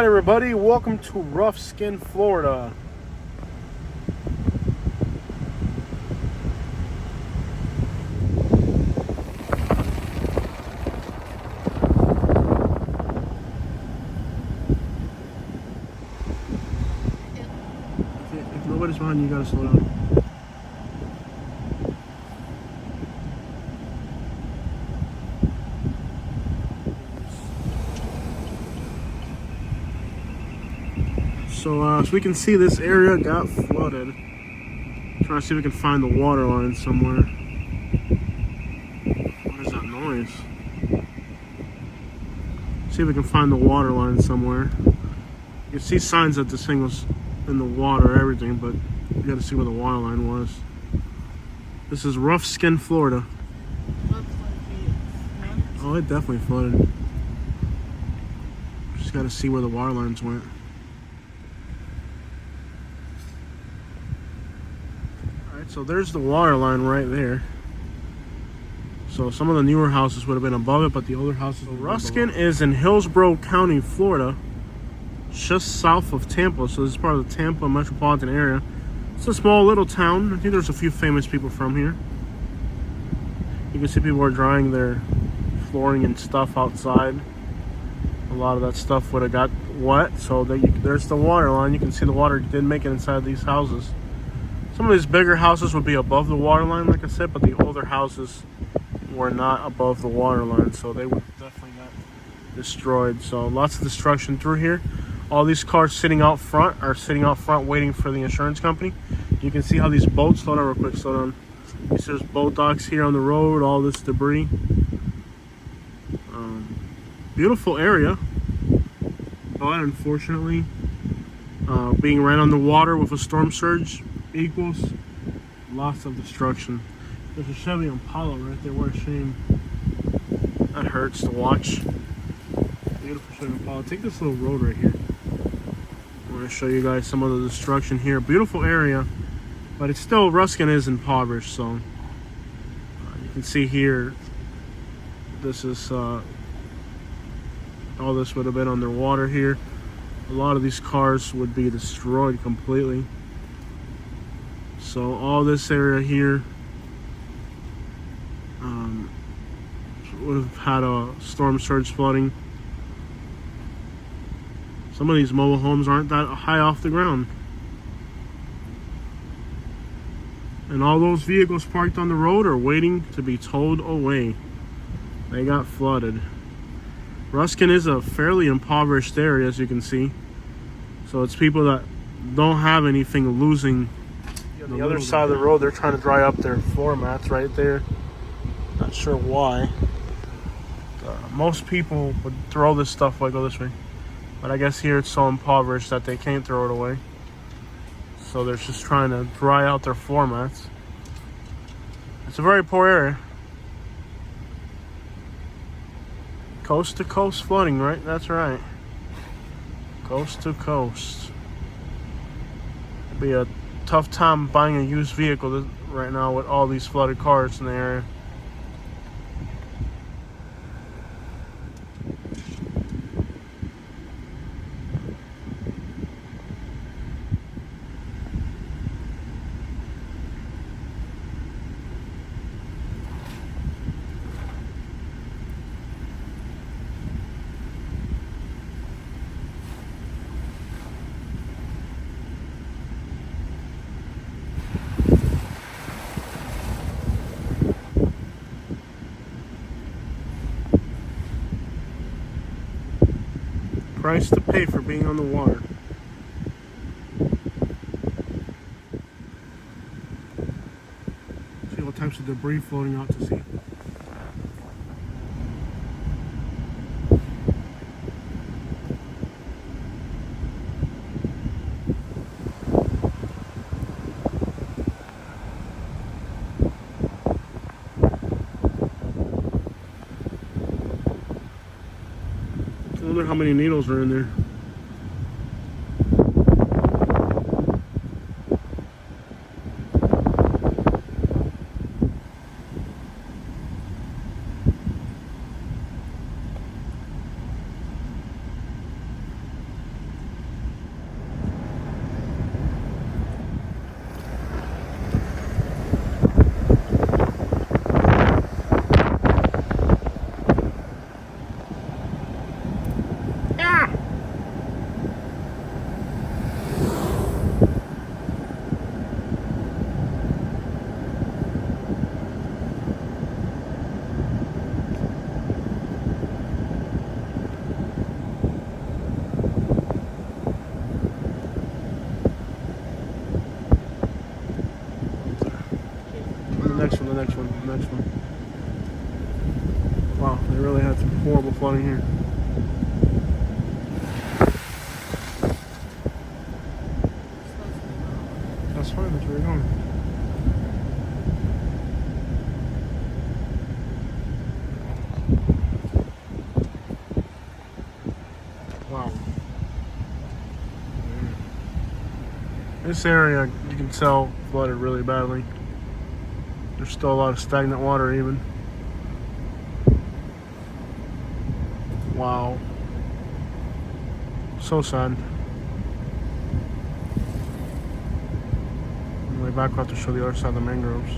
Alright everybody, welcome to Ruskin, Florida. If nobody's behind you, you gotta slow down. So we can see this area got flooded. Trying to see if we can find the water line somewhere. What is that noise? See if we can find the water line somewhere. You can see signs that this thing was in the water, everything, but you gotta see where the water line was. This is Ruskin, Florida. Oh, it definitely flooded. Just gotta see where the water lines went. So there's the water line right there. So some of the newer houses would have been above it, but the older houses. Ruskin is in Hillsborough County, Florida, just south of Tampa. So this is part of the Tampa metropolitan area. It's a small little town. I think there's a few famous people from here. You can see people are drying their flooring and stuff outside. A lot of that stuff would have got wet. So there's the water line. You can see the water didn't make it inside these houses. Some of these bigger houses would be above the water line, like I said, but the older houses were not above the water line, so they were definitely not destroyed. So lots of destruction through here. All these cars sitting out front are sitting out front waiting for the insurance company. You can see how these boats, slow down real quick, slow down. You see there's boat docks here on the road, all this debris. Beautiful area, but unfortunately, being right on the water with a storm surge equals lots of destruction. There's a Chevy Impala right there. What a shame. That hurts to watch. Beautiful Chevy Impala. Take this little road right here. I want to show you guys some of the destruction here. Beautiful area, but it's still, Ruskin is impoverished. So you can see here, this is all this would have been underwater here. A lot of these cars would be destroyed completely. So all this area here would have had a storm surge flooding. Some of these mobile homes aren't that high off the ground. And all those vehicles parked on the road are waiting to be towed away. They got flooded. Ruskin is a fairly impoverished area, as you can see. So it's people that don't have anything losing. On the other side of the road, they're trying to dry up their floor mats right there. Not sure why. Most people would throw this stuff away, go this way. But I guess here it's so impoverished that they can't throw it away. So they're just trying to dry out their floor mats. It's a very poor area. Coast to coast flooding, right? That's right. Coast to coast. It'd be a tough time buying a used vehicle right now with all these flooded cars in the area. Price to pay for being on the water. See all types of debris floating out to sea. I wonder how many needles are in there. next one, the next one. Wow, they really had some horrible flooding here. That's fine, that's where you're going. Wow. This area, you can tell, flooded really badly. There's still a lot of stagnant water even. Wow. So sad. On the way back, we'll have to show the other side of the mangroves.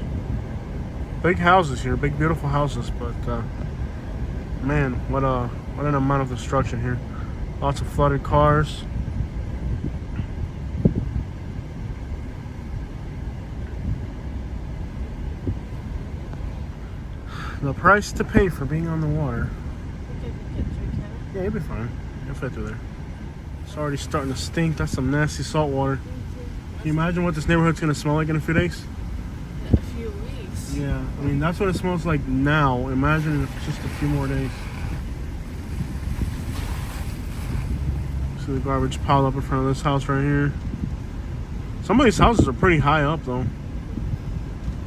Big houses here, big beautiful houses, but man, what an amount of destruction here. Lots of flooded cars. The price to pay for being on the water. Yeah, you'll be fine. You'll fit through there. It's already starting to stink. That's some nasty salt water. Can you imagine what this neighborhood's gonna smell like in a few days? A few weeks. Yeah, I mean, that's what it smells like now. Imagine if just a few more days. See the garbage piled up in front of this house right here. Some of these houses are pretty high up though.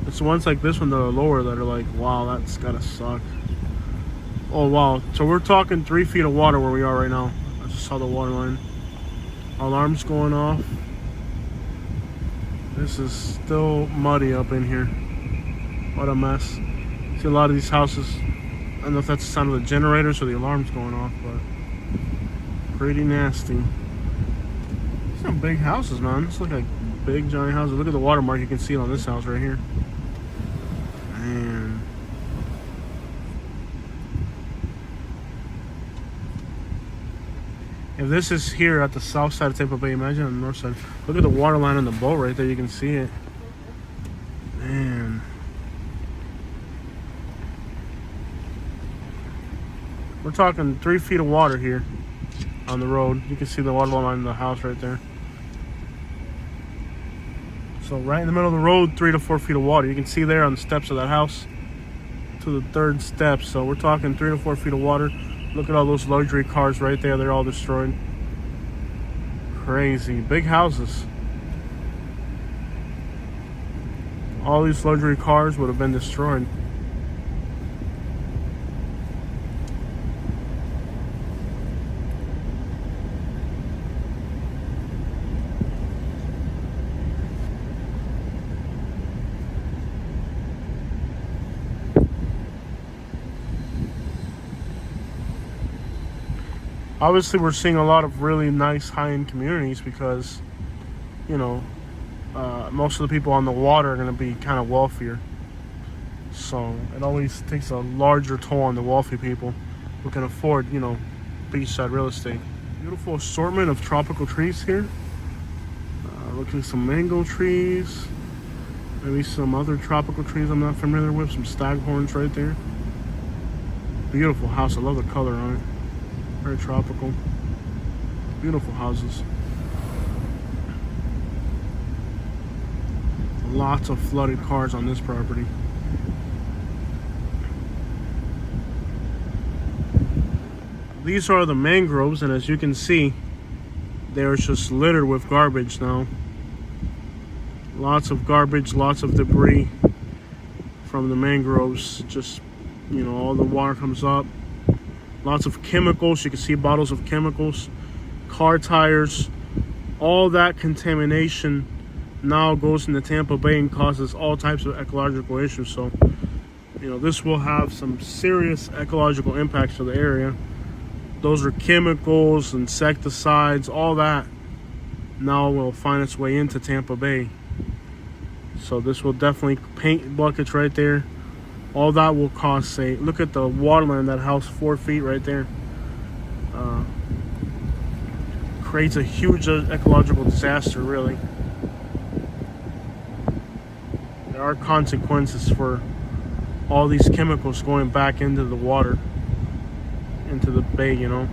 It's the ones like this one that are lower that are like, wow, that's gotta suck. Oh wow, so we're talking 3 feet of water where we are right now. I just saw the water line. Alarm's going off. This is still muddy up in here. What a mess. See a lot of these houses, I don't know if that's the sound of the generators or the alarm's going off, but pretty nasty. Some big houses, man. This looks like big giant houses. Look at the watermark, you can see it on this house right here. Man. If this is here at the south side of Tampa Bay, imagine on the north side. Look at the water line on the boat right there. You can see it. Man. We're talking 3 feet of water here on the road. You can see the water line in the house right there. So right in the middle of the road, 3 to 4 feet of water. You can see there on the steps of that house to the third step. So we're talking 3 to 4 feet of water. Look at all those luxury cars right there. They're all destroyed. Crazy. Big houses. All these luxury cars would have been destroyed. Obviously, we're seeing a lot of really nice high-end communities because, you know, most of the people on the water are going to be kind of wealthier. So it always takes a larger toll on the wealthy people who can afford, you know, beachside real estate. Beautiful assortment of tropical trees here. Looking at some mango trees. Maybe some other tropical trees I'm not familiar with. Some staghorns right there. Beautiful house. I love the color on it. Very tropical. Beautiful houses. Lots of flooded cars on this property. These are the mangroves, and as you can see, they're just littered with garbage now. Lots of garbage, lots of debris from the mangroves. Just, you know, all the water comes up. Lots of chemicals. You can see bottles of chemicals, car tires. All that contamination now goes into Tampa Bay and causes all types of ecological issues. So, you know, this will have some serious ecological impacts to the area. Those are chemicals, insecticides, all that now will find its way into Tampa Bay. So this will definitely paint buckets right there. All that will cost, say, look at the water line in that house, 4 feet right there. Creates a huge ecological disaster, really. There are consequences for all these chemicals going back into the water, into the bay, you know.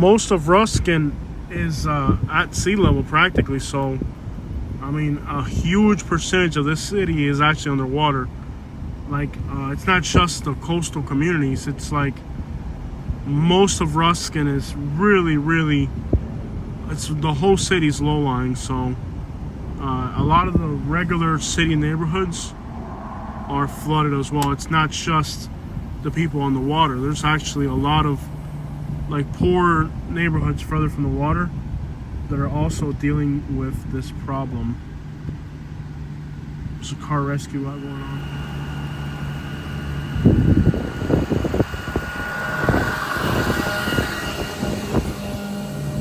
most of Ruskin is at sea level practically. So, I mean, a huge percentage of this city is actually underwater. Like, it's not just the coastal communities. It's like most of Ruskin is really. It's the whole city's low lying. So, a lot of the regular city neighborhoods are flooded as well. It's not just the people on the water. There's actually a lot of like poor neighborhoods further from the water that are also dealing with this problem. There's a car rescue out going on.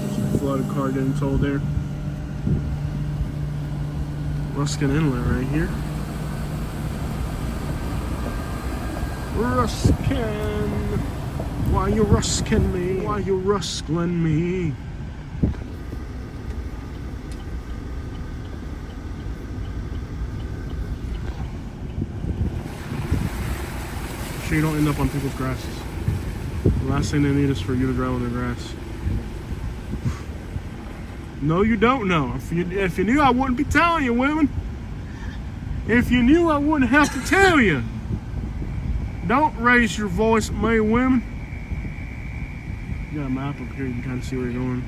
There's a flooded car getting towed there. Ruskin Inlet right here. Ruskin, why you ruskin me? Why you ruskin me? Sure you don't end up on people's grasses. The last thing they need is for you to drive on their grass. No, you don't know. If you knew, I wouldn't be telling you, women. If you knew, I wouldn't have to tell you. Don't raise your voice at me, women. You got a map up here, you can kind of see where you're going.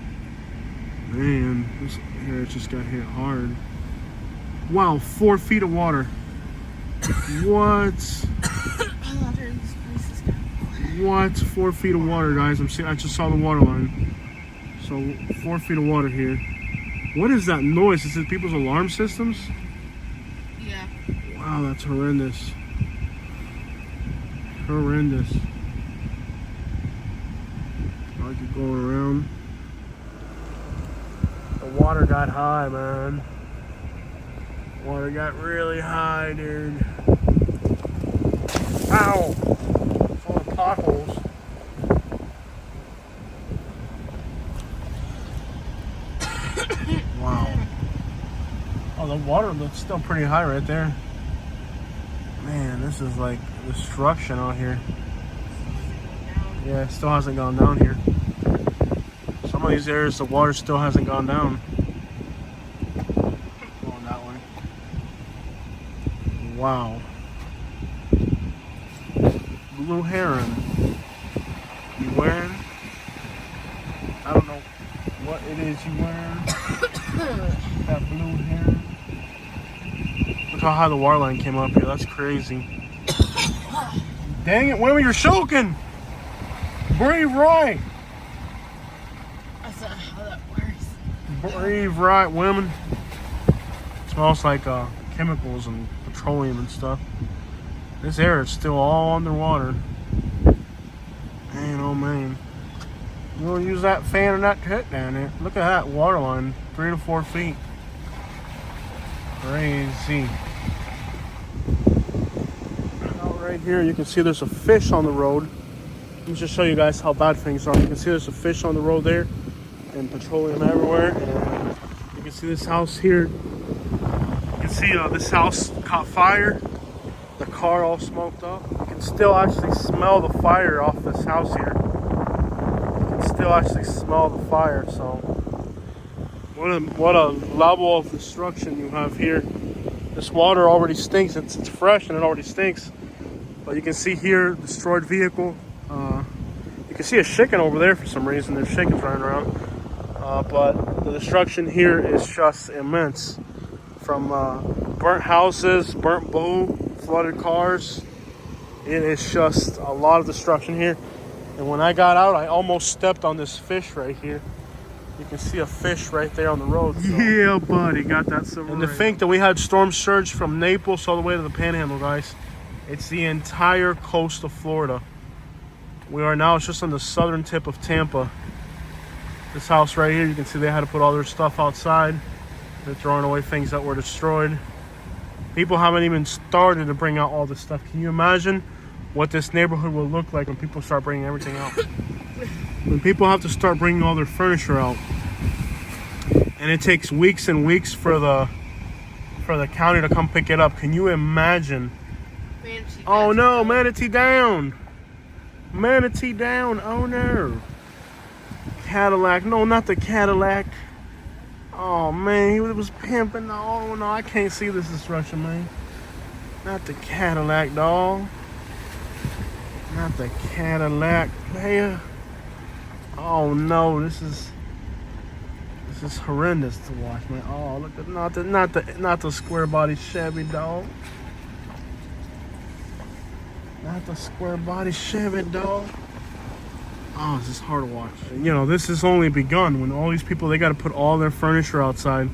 Man, this area just got hit hard. Wow, 4 feet of water. What? What? 4 feet of water, guys. I just saw the water line. So 4 feet of water here. What is that noise? Is it people's alarm systems? Yeah. Wow, that's horrendous. Horrendous. I keep going around. The water got high, man. Water got really high, dude. Ow! Full of potholes. Wow. Oh, the water looks still pretty high right there. Man, this is like destruction out here. Yeah, it still hasn't gone down here. Some of these areas, the water still hasn't gone down. Going that way. Wow. Blue heron. You wearing? I don't know what it is you wearing. That blue heron. Look how high the water line came up here. That's crazy. Dang it, women, you're choking. Breathe right. That's not how that works. Breathe right, women. It smells like chemicals and petroleum and stuff. This area is still all underwater. Man, oh man. You want to use that fan and that hit down there. Look at that water line, 3 to 4 feet. Crazy. Out right here, you can see there's a fish on the road. Let me just show you guys how bad things are. You can see there's a fish on the road there, and petroleum everywhere. And you can see this house here. You can see this house caught fire. The car all smoked up. You can still actually smell the fire off this house here. You can still actually smell the fire. So what a level of destruction you have here. This water already stinks. It's fresh and it already stinks. But you can see here, destroyed vehicle. You can see a chicken over there for some reason. There's chickens running around. But the destruction here is just immense. From burnt houses, burnt boat, flooded cars. It is just a lot of destruction here. And when I got out, I almost stepped on this fish right here. You can see a fish right there on the road. So. Yeah, buddy, got that silver. And to think that we had storm surge from Naples all the way to the Panhandle, guys. It's the entire coast of Florida. We are now just on the southern tip of Tampa. This house right here, you can see they had to put all their stuff outside. They're throwing away things that were destroyed. People haven't even started to bring out all this stuff. Can you imagine what this neighborhood will look like when people start bringing everything out? When people have to start bringing all their furniture out. And it takes weeks and weeks for the county to come pick it up. Can you imagine? Manatee Oh no, manatee down. Manatee down. Oh no. Cadillac. No, not the Cadillac. Oh man, he was pimping. Oh no, I can't see this destruction, man. Not the Cadillac, dog. Not the Cadillac, player. Oh no, this is horrendous to watch, man. Oh, look at not the square body Chevy, dog. Not the square body Chevy, dog. Oh, this is hard to watch. You know, this has only begun. When all these people, they got to put all their furniture outside.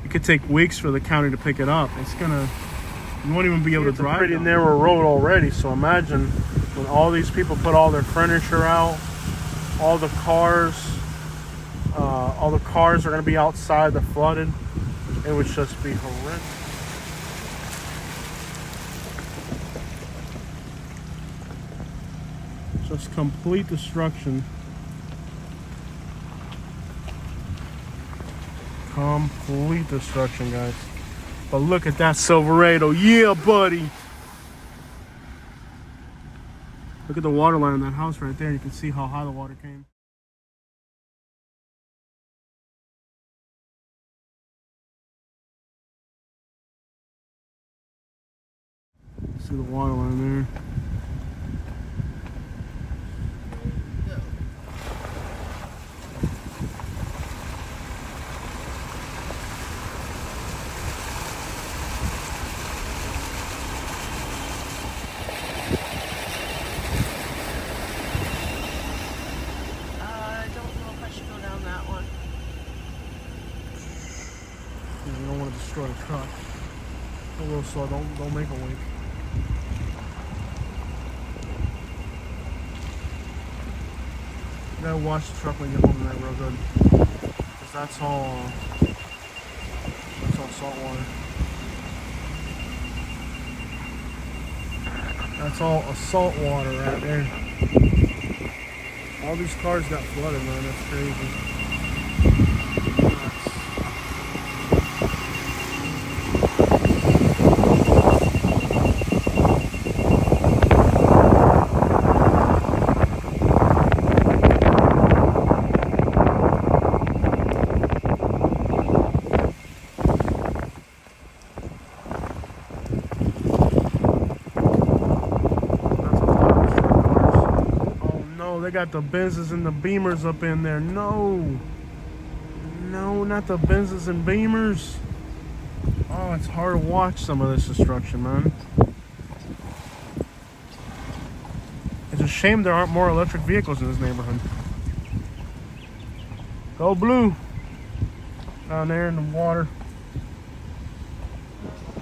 It could take weeks for the county to pick it up. You won't even be able to drive. It's a pretty narrow road already, so imagine when all these people put all their furniture out, all the cars are going to be outside, they're flooded. It would just be horrendous. Just complete destruction. Complete destruction, guys. But look at that Silverado. Yeah, buddy. Look at the water line in that house right there. You can see how high the water came. See the water line there. You don't want to destroy a truck. A little slow, don't make a wake. You gotta watch the truck when you get home tonight real good. Cause that's all salt water. That's all salt water right there. All these cars got flooded, man, that's crazy. They got the Benzes and the Beamers up in there. No, not the Benzes and Beamers. Oh, it's hard to watch some of this destruction, man. It's a shame there aren't more electric vehicles in this neighborhood. Go blue. Down there in the water.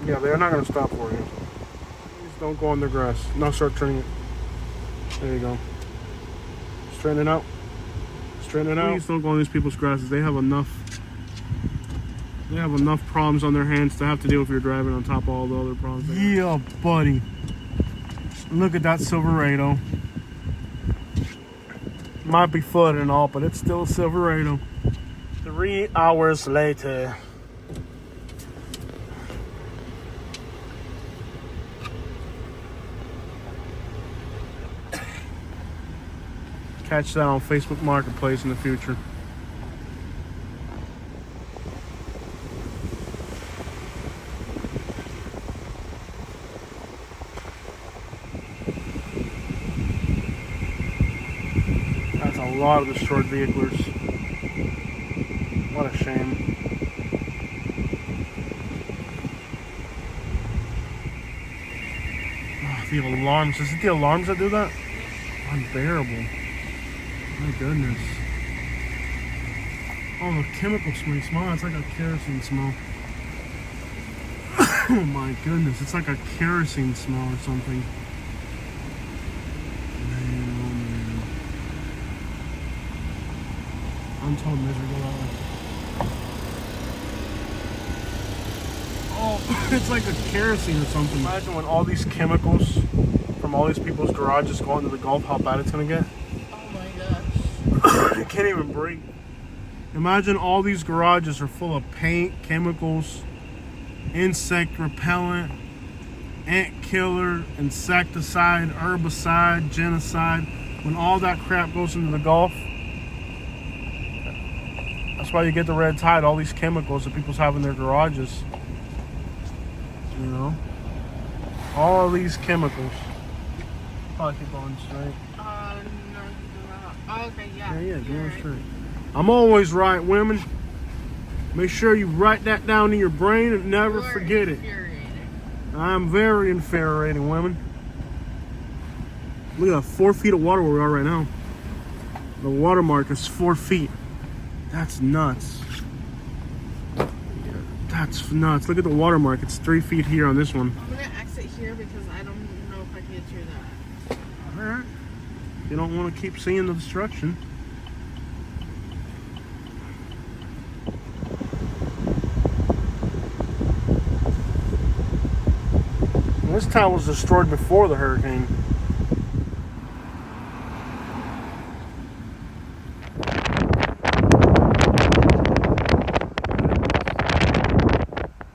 Yeah, they're not going to stop for you. Please don't go on the grass. No, start turning it. There you go. Straighten it out. Straighten it out. Please don't go on these people's grasses. They have enough problems on their hands to have to deal with your driving on top of all the other problems. Yeah, buddy. Look at that Silverado. Might be flooded and all, but it's still a Silverado. 3 hours later. Catch that on Facebook Marketplace in the future. That's a lot of destroyed vehicles. What a shame. Oh, the alarms. Is it the alarms that do that? Unbearable. My goodness. Oh, the chemical smell. It's like a kerosene smell. Oh my goodness. It's like a kerosene smell or something. Man, oh man. Untold misery. Oh, it's like a kerosene or something. Imagine when all these chemicals from all these people's garages go into the Gulf, how bad it's going to get. You can't even breathe. Imagine all these garages are full of paint, chemicals, insect repellent, ant killer, insecticide, herbicide, genocide. When all that crap goes into the Gulf, That's why you get the red tide, all these chemicals that people have in their garages. You know? All these chemicals. Probably keep going straight. No, you do not. Oh, okay, yeah. Yeah, you're going right. straight. I'm always right, women. Make sure you write that down in your brain and never You're forget it. infuriating. I'm very infuriating, women. Look at that, 4 feet of water where we are right now. The water mark is 4 feet. That's nuts. That's nuts. Look at the water mark. It's 3 feet here on this one. I'm gonna exit here because I don't know if I can get through that. Alright. You don't want to keep seeing the destruction. This town was destroyed before the hurricane.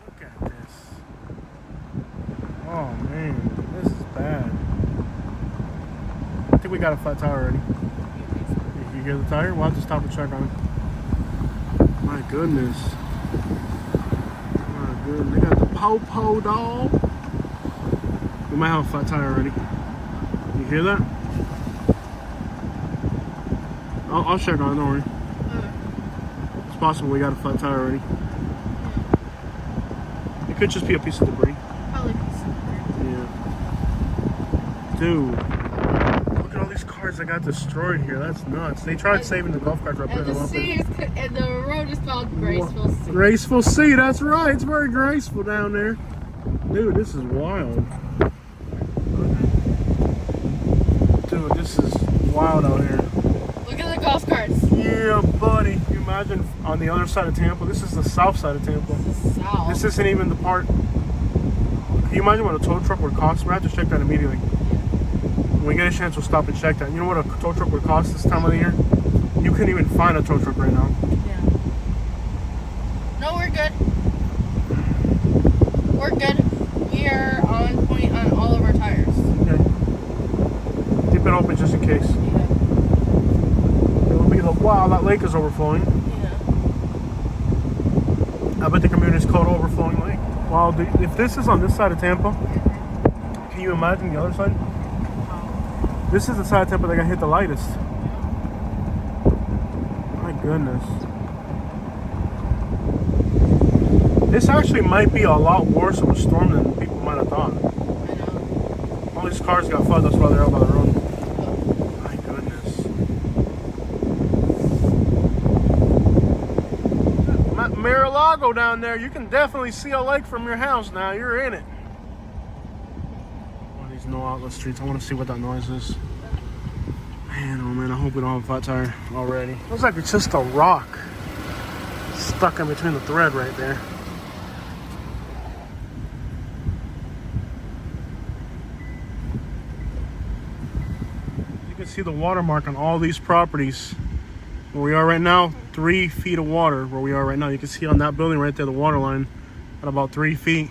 Look at this. Oh man, this is bad. I think we got a flat tire already. You hear the tire? We'll have to stop and check on it. My goodness. My goodness. They got the po-po dog. We might have a flat tire already. You hear that? I'll check on it, don't worry. It's possible we got a flat tire already. It could just be a piece of debris. Probably piece of debris. Yeah. Dude. Look at all these cars that got destroyed here. That's nuts. They tried saving the golf carts right there. And the road is called Graceful Sea. Graceful Sea, that's right. It's very graceful down there. Dude, this is wild. Dude, this is wild out here. Look at the golf carts. Yeah, buddy. Can you imagine on the other side of Tampa? This is the south side of Tampa. South. This isn't even the part. Can you imagine what a tow truck would cost? We have to check that immediately. When we get a chance, we'll stop and check that. You know what a tow truck would cost this time of the year? You couldn't even find a tow truck right now. Yeah. No, we're good. We're good. We are on point on all of our tires. Okay. Keep it open just in case. Yeah. It'll be like, wow, that lake is overflowing. Yeah. I bet the community is called Overflowing Lake. Wow, if this is on this side of Tampa, can you imagine the other side? This is the side of Tampa that got hit the lightest. My goodness. This actually might be a lot worse of a storm than people might have thought. I know. All these cars got flooded, that's why they're out by the road. My goodness. Mar-a-Lago down there, you can definitely see a lake from your house now. You're in it. One of these no outlet streets. I want to see what that noise is. Man, oh man, I hope we don't have a flat tire already. Looks like it's just a rock stuck in between the thread right there. You can see the watermark on all these properties. Where we are right now, 3 feet of water. Where we are right now, you can see on that building right there, the water line at about 3 feet.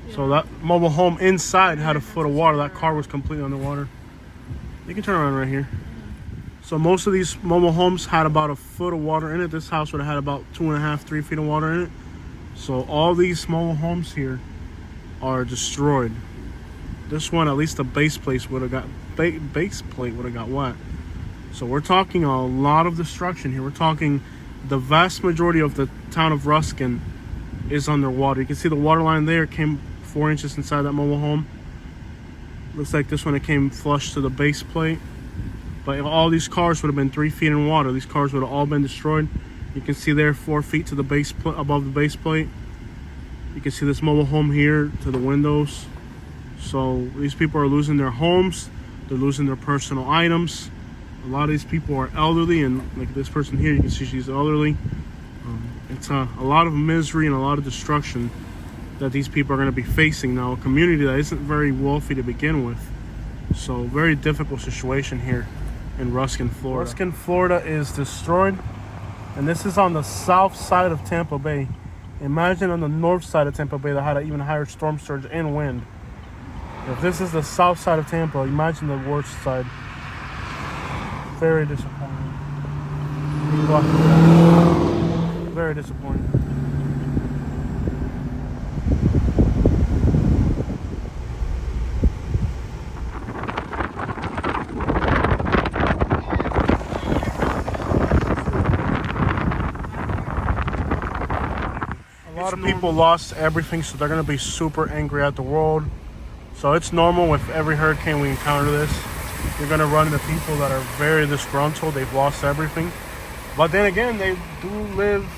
Yeah. So that mobile home inside had a foot of water. That car was completely underwater. You can turn around right here. So most of these mobile homes had about a foot of water in it. This house would have had about 2.5, 3 feet of water in it. So all these mobile homes here are destroyed. This one, at least the base plate would have got wet. So we're talking a lot of destruction here. We're talking the vast majority of the town of Ruskin is underwater. You can see the water line there came 4 inches inside that mobile home. Looks like this one, it came flush to the base plate. But if all these cars would have been 3 feet in water, these cars would have all been destroyed. You can see there 4 feet to the base above the base plate. You can see this mobile home here to the windows. So these people are losing their homes. They're losing their personal items. A lot of these people are elderly, and like this person here, you can see she's elderly. It's a lot of misery and a lot of destruction that these people are going to be facing now. A community that isn't very wealthy to begin with. So very difficult situation here in Ruskin, Florida. Ruskin, Florida is destroyed, and this is on the south side of Tampa Bay. Imagine on the north side of Tampa Bay that had an even higher storm surge and wind. If this is the south side of Tampa, imagine the worst side. Very disappointing. People have to do that. Very disappointing. A lot of people lost everything, so they're going to be super angry at the world. So it's normal with every hurricane we encounter this. You're going to run into people that are very disgruntled. They've lost everything. But then again, they do live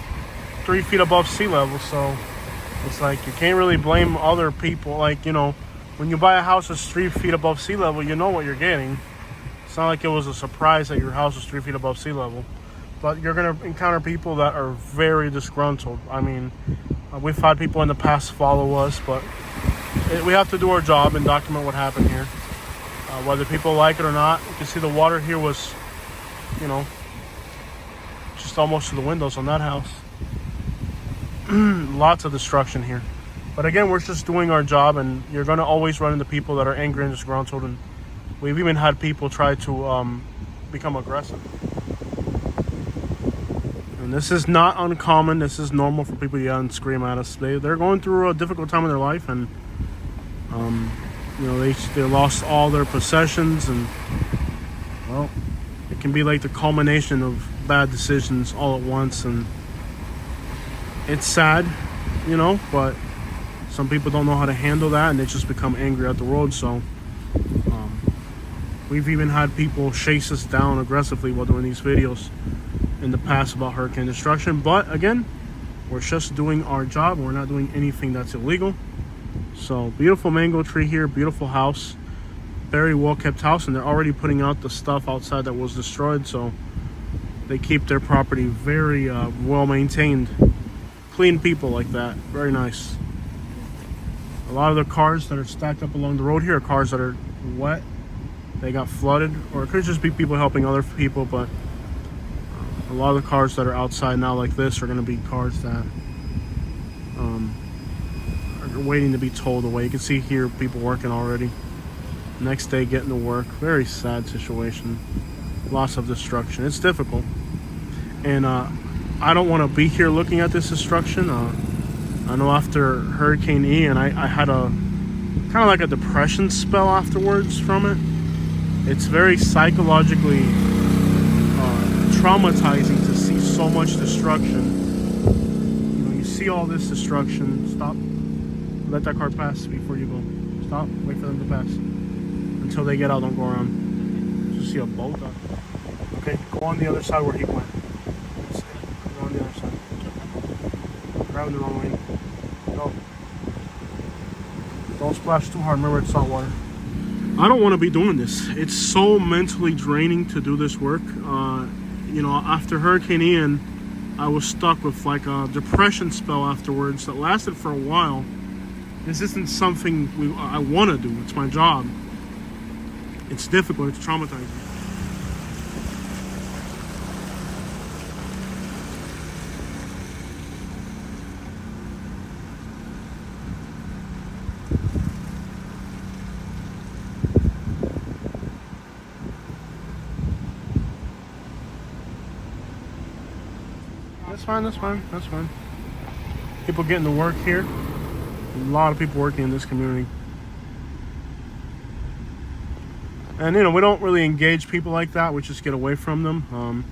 3 feet above sea level. So it's like you can't really blame other people. Like, you know, when you buy a house that's 3 feet above sea level, you know what you're getting. It's not like it was a surprise that your house was 3 feet above sea level. But you're going to encounter people that are very disgruntled. I mean, we've had people in the past follow us, but we have to do our job and document what happened here. Whether people like it or not, you can see the water here was, you know, just almost to the windows on that house. Lots of destruction here. But again, we're just doing our job, and you're going to always run into people that are angry and disgruntled. And we've even had people try to become aggressive. And this is not uncommon. This is normal for people to yell and scream at us. They're going through a difficult time in their life, and you know, they lost all their possessions, and well, it can be like the culmination of bad decisions all at once, and it's sad, you know, but some people don't know how to handle that, and they just become angry at the world. So we've even had people chase us down aggressively while doing these videos in the past about hurricane destruction. But again, we're just doing our job. We're not doing anything that's illegal. So beautiful mango tree here, beautiful house, very well kept house, and they're already putting out the stuff outside that was destroyed. So they keep their property very well maintained. Clean people like that. Very nice. A lot of the cars that are stacked up along the road here are cars that are wet. They got flooded, or it could just be people helping other people, but a lot of the cars that are outside now like this are going to be cars that are waiting to be towed away. You can see here people working already. Next day getting to work. Very sad situation. Lots of destruction. It's difficult. And I don't want to be here looking at this destruction. I know after Hurricane Ian, I had a kind of like a depression spell afterwards from it. It's very psychologically traumatizing to see so much destruction. You know, you see all this destruction. Stop. Let that car pass before you go. Stop. Wait for them to pass. Until they get out, don't go around. Just see a boat. Okay, go on the other side where he went. Go on the other side. Driving the wrong way. Go. Don't splash too hard. Remember, it's salt water. I don't want to be doing this. It's so mentally draining to do this work. You know, after Hurricane Ian, I was stuck with like a depression spell afterwards that lasted for a while. This isn't something I want to do. It's my job. It's difficult. It's traumatizing. That's fine, that's fine, that's fine. People getting to work here. A lot of people working in this community. And, you know, we don't really engage people like that. We just get away from them.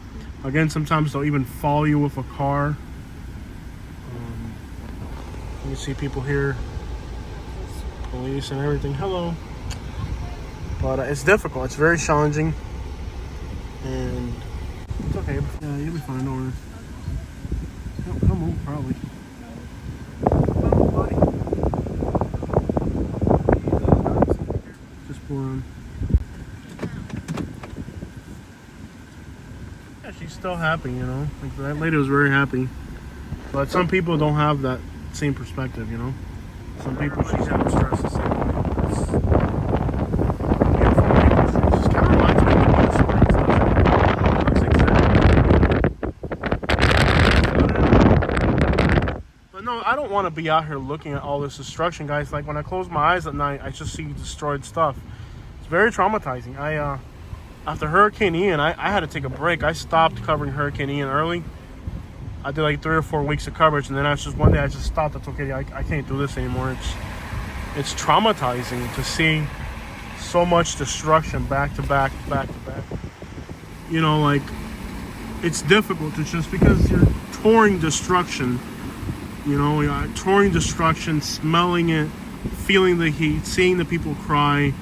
Again, sometimes they'll even follow you with a car. You see people here. Police and everything. Hello. But it's difficult. It's very challenging. And it's okay. Yeah, you'll be fine. Don't worry. He'll move, probably. Just pull around. Yeah, she's still happy, you know. Like, that lady was very happy. But some people don't have that same perspective, you know. Some people, she's having stress the same way. It's kind of reminds me of the water springs. Looks exactly. But no, I don't want to be out here looking at all this destruction, guys. Like, when I close my eyes at night, I just see destroyed stuff. It's very traumatizing. after Hurricane Ian, I had to take a break. I stopped covering Hurricane Ian early. I did like 3 or 4 weeks of coverage, and then I just one day I just stopped. That's okay. I can't do this anymore. It's traumatizing to see so much destruction back to back. You know, like, it's difficult to just because you're touring destruction. You know, you're touring destruction, smelling it, feeling the heat, seeing the people cry.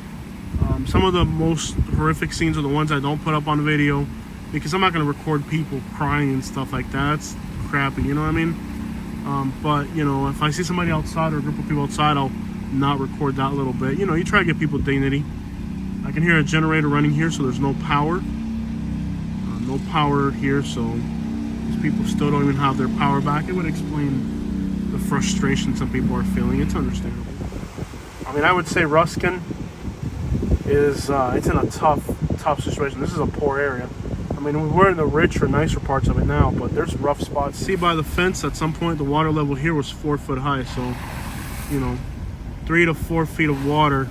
Some of the most horrific scenes are the ones I don't put up on video because I'm not going to record people crying and stuff like that. That's crappy, you know what I mean? But, you know, if I see somebody outside or a group of people outside, I'll not record that little bit. You know, you try to give people dignity. I can hear a generator running here, so there's no power. No power here, so these people still don't even have their power back. It would explain the frustration some people are feeling. It's understandable. I mean, I would say Ruskin is it's in a tough situation. This is a poor area. I mean, we're in the richer, nicer parts of it now, but there's rough spots. See by the fence, at some point the water level here was 4 foot high, so, you know, 3 to 4 feet of water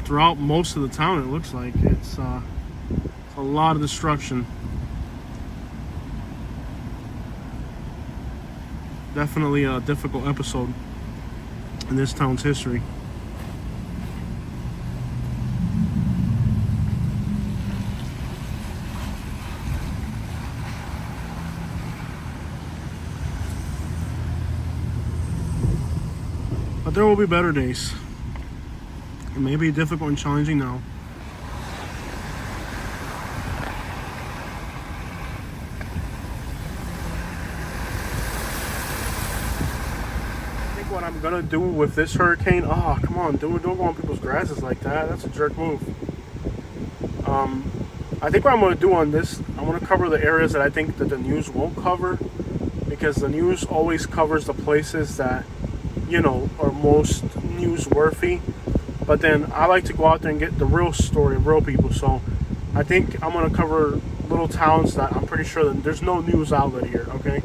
throughout most of the town. It looks like it's a lot of destruction. Definitely a difficult episode in this town's history. But there will be better days. It may be difficult and challenging now. I think what I'm gonna do with this hurricane, come on, dude, don't go on people's grasses like that. That's a jerk move. I think what I'm gonna do on this, I'm gonna cover the areas that I think that the news won't cover, because the news always covers the places that, you know, are most newsworthy. But then I like to go out there and get the real story of real people. So I think I'm going to cover little towns that I'm pretty sure that there's no news outlet here, okay?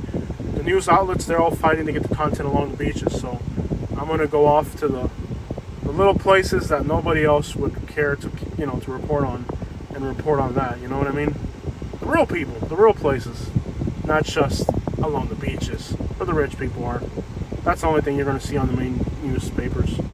The news outlets, they're all fighting to get the content along the beaches. So I'm going to go off to the little places that nobody else would care to, you know, to report on, and report on that, you know what I mean? The real people, the real places, not just along the beaches where the rich people are. That's the only thing you're going to see on the main newspapers.